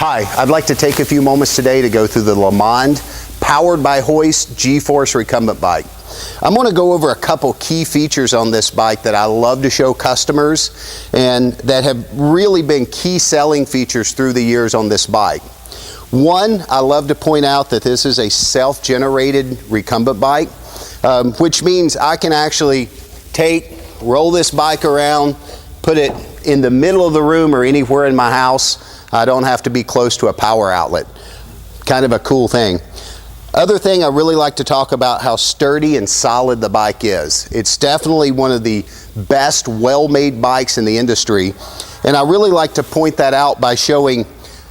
Hi, I'd like to take a few moments today to go through the LeMond powered by HOIST G-Force recumbent bike. I'm going to go over a couple key features on this bike that I love to show customers and that have really been key selling features through the years on this bike. One, I love to point out that this is a self-generated recumbent bike, which means I can actually roll this bike around, put it in the middle of the room or anywhere in my house. I don't have to be close to a power outlet. Kind of a cool thing. Other thing I really like to talk about how sturdy and solid the bike is. It's definitely one of the best well-made bikes in the industry, and I really like to point that out by showing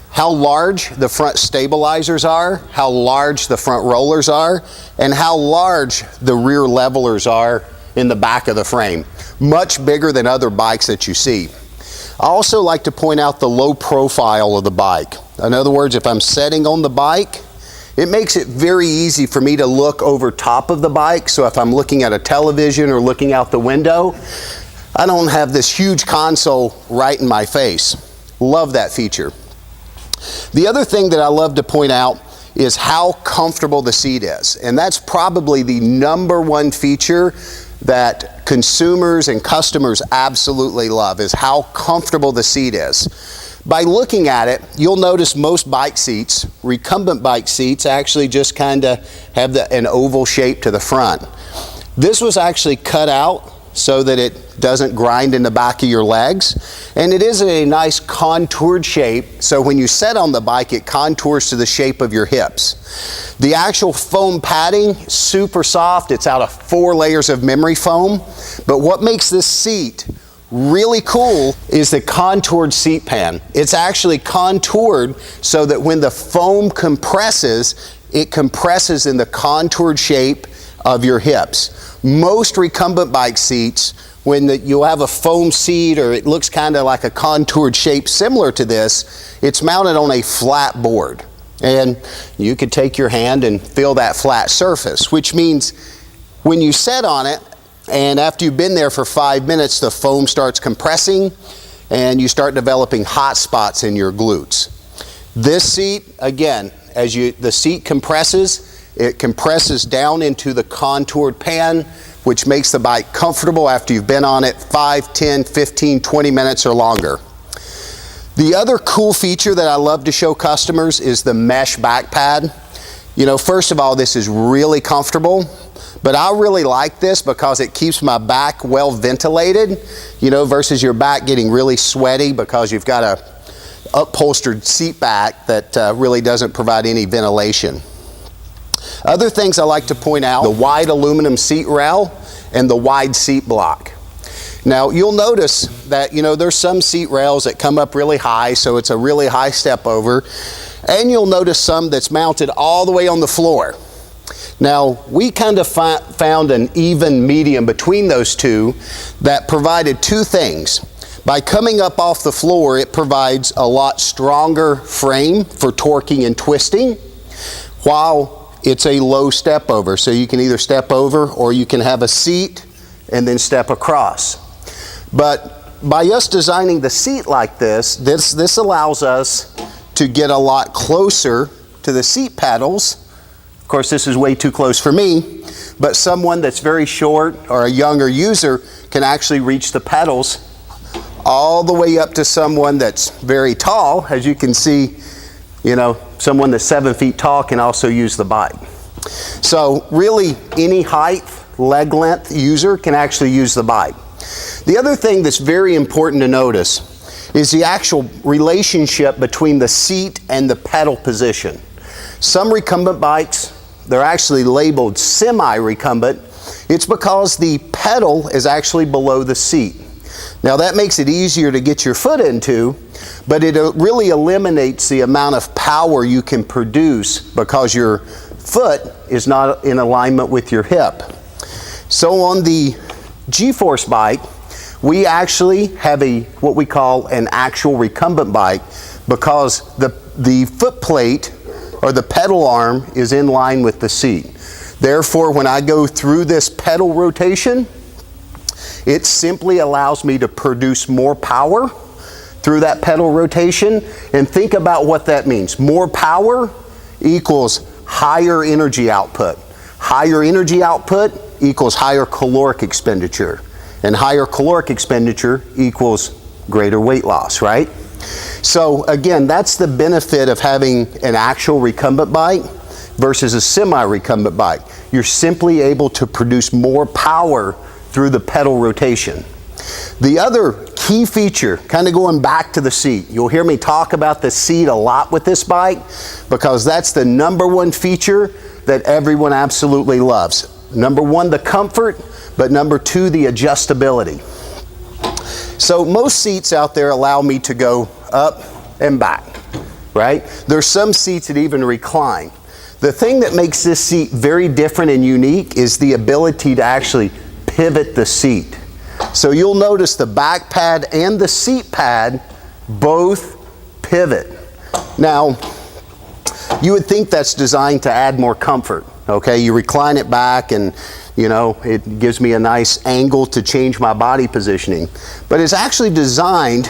how large the front stabilizers are, how large the front rollers are, and how large the rear levelers are in the back of the frame. Much bigger than other bikes that you see. I also like to point out the low profile of the bike. In other words, if I'm sitting on the bike, it makes it very easy for me to look over top of the bike. So if I'm looking at a television or looking out the window, I don't have this huge console right in my face. Love that feature. The other thing that I love to point out is how comfortable the seat is. And that's probably the #1 feature that consumers and customers absolutely love, is how comfortable the seat is. By looking at it, you'll notice most bike seats, recumbent bike seats, actually just kind of have an oval shape to the front. This was actually cut out so that it doesn't grind in the back of your legs, and it is a nice contoured shape, so when you sit on the bike it contours to the shape of your hips. The actual foam padding, super soft. It's out of 4 layers of memory foam, but what makes this seat really cool is the contoured seat pan. It's actually contoured so that when the foam compresses, it compresses in the contoured shape of your hips. Most recumbent bike seats, when you'll have a foam seat or it looks kind of like a contoured shape similar to this, it's mounted on a flat board. And you could take your hand and feel that flat surface, which means when you sit on it, and after you've been there for 5 minutes, the foam starts compressing and you start developing hot spots in your glutes. This seat, again, as the seat compresses, it compresses down into the contoured pan, which makes the bike comfortable after you've been on it 5, 10, 15, 20 minutes or longer. The other cool feature that I love to show customers is the mesh back pad. You know, first of all, this is really comfortable, but I really like this because it keeps my back well ventilated, you know, versus your back getting really sweaty because you've got a upholstered seat back that really doesn't provide any ventilation. Other things I like to point out, the wide aluminum seat rail and the wide seat block. Now you'll notice that, you know, there's some seat rails that come up really high, so it's a really high step over, and you'll notice some that's mounted all the way on the floor. Now we kind of found an even medium between those two that provided two things. By coming up off the floor, it provides a lot stronger frame for torquing and twisting, while it's a low step over, so you can either step over or you can have a seat and then step across. But by us designing the seat like this allows us to get a lot closer to the seat pedals. Of course, this is way too close for me, but someone that's very short or a younger user can actually reach the pedals all the way up to someone that's very tall. As you can see, you know, someone that's 7 feet tall can also use the bike. So really any height, leg length user can actually use the bike. The other thing that's very important to notice is the actual relationship between the seat and the pedal position. Some recumbent bikes, they're actually labeled semi-recumbent. It's because the pedal is actually below the seat. Now that makes it easier to get your foot into, but it really eliminates the amount of power you can produce because your foot is not in alignment with your hip. So on the G-Force bike, we actually have what we call an actual recumbent bike because the foot plate or the pedal arm is in line with the seat. Therefore, when I go through this pedal rotation, it simply allows me to produce more power through that pedal rotation, and think about what that means. More power equals higher energy output. Higher energy output equals higher caloric expenditure. And higher caloric expenditure equals greater weight loss, right? So again, that's the benefit of having an actual recumbent bike versus a semi-recumbent bike. You're simply able to produce more power through the pedal rotation. The other key feature, kind of going back to the seat, you'll hear me talk about the seat a lot with this bike because that's the number one feature that everyone absolutely loves. Number one, the comfort, but number two, the adjustability. So most seats out there allow me to go up and back, right? There's some seats that even recline. The thing that makes this seat very different and unique is the ability to actually pivot the seat. So you'll notice the back pad and the seat pad both pivot. Now, you would think that's designed to add more comfort, okay? You recline it back and, you know, it gives me a nice angle to change my body positioning. But it's actually designed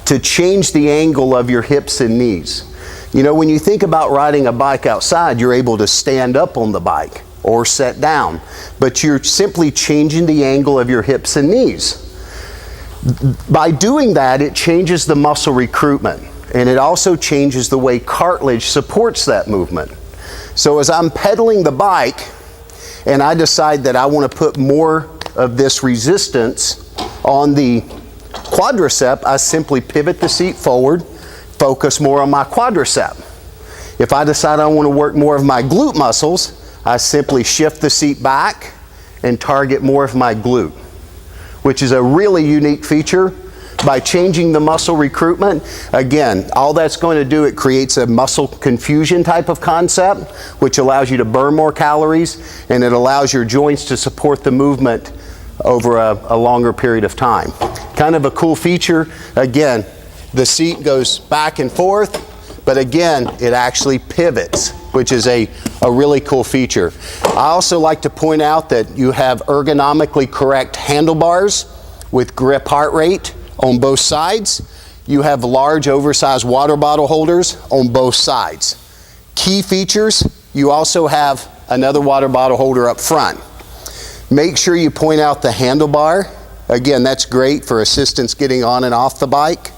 to change the angle of your hips and knees. You know, when you think about riding a bike outside, you're able to stand up on the bike or sit down, but you're simply changing the angle of your hips and knees. By doing that, it changes the muscle recruitment, and it also changes the way cartilage supports that movement. So as I'm pedaling the bike and I decide that I want to put more of this resistance on the quadricep, I simply pivot the seat forward, focus more on my quadricep. If I decide I want to work more of my glute muscles, I simply shift the seat back and target more of my glute, which is a really unique feature. By changing the muscle recruitment, again, all that's going to do, it creates a muscle confusion type of concept, which allows you to burn more calories, and it allows your joints to support the movement over a longer period of time. Kind of a cool feature. Again, the seat goes back and forth, but again, it actually pivots, which is a really cool feature. I also like to point out that you have ergonomically correct handlebars with grip heart rate on both sides. You have large oversized water bottle holders on both sides. Key features, you also have another water bottle holder up front. Make sure you point out the handlebar. Again, that's great for assistance getting on and off the bike.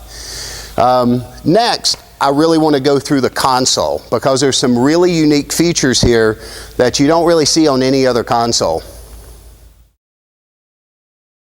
Next, I really want to go through the console because there's some really unique features here that you don't really see on any other console.